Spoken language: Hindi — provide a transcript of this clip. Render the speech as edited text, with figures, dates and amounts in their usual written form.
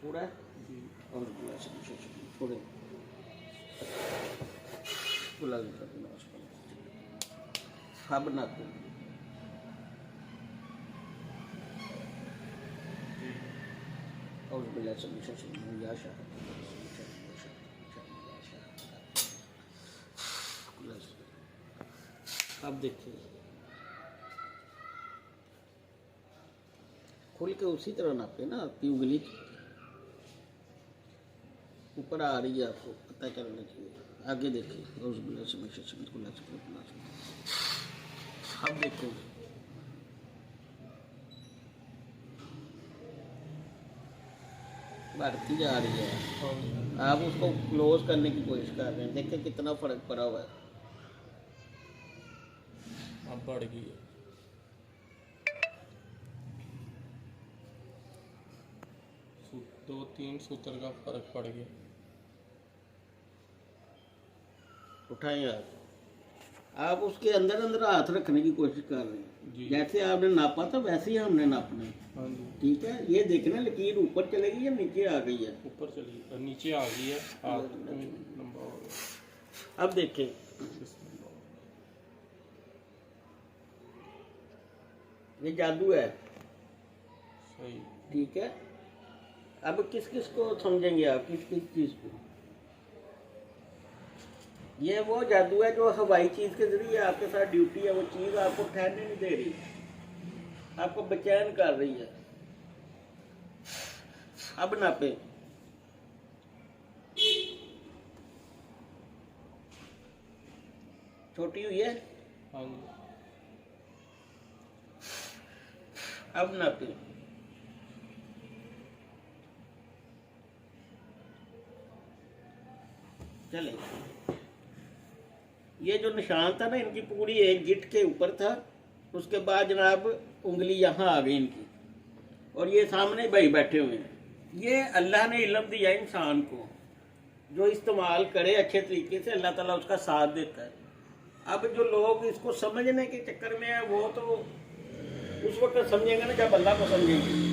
पूरा है और थोड़े गुलाब हाँ बनाते हैं। और बिला अब देखिए खोल के उसी तरह नापे ना, आपकी उंगली ऊपर आ रही है, आपको पता चलना चाहिए। आगे देखिए अब देखो बढ़ती जा रही है, आप उसको क्लोज करने की कोशिश कर रहे हैं, देखिए कितना फर्क पड़ा हुआ है। अब बढ़ गई है। दो तीन सूत्र का फर्क पड़ गया। उठाएं आप उसके अंदर अंदर हाथ रखने की कोशिश कर रहे हैं। जैसे आपने नापा था वैसे ही हमने नापना है। हाँ जी ठीक है, ये देखना लकीर ऊपर चलेगी या नीचे आ गई है। ऊपर चली और नीचे आ गई है। हाथ लंबा हो गया। अब देखें ये जादू है। सही। ठीक है, अब किस किस को समझेंगे आप, किस किस चीज को? ये वो जादू है जो हवाई चीज के जरिए आपके साथ ड्यूटी है, वो चीज आपको ठहरने नहीं दे रही, आपको बेचैन कर रही है। अब नापे छोटी हुई है। हाँ जी अब नापे चले। ये जो निशान था ना इनकी पूरी एक गिट के ऊपर था, उसके बाद जनाब उंगली यहाँ आ गई इनकी, और ये सामने भाई बैठे हुए हैं। ये अल्लाह ने इल्म दिया इंसान को, जो इस्तेमाल करे अच्छे तरीके से अल्लाह ताला उसका साथ देता है। अब जो लोग इसको समझने के चक्कर में है वो तो उस वक्त समझेंगे ना जब अल्लाह को समझेंगे।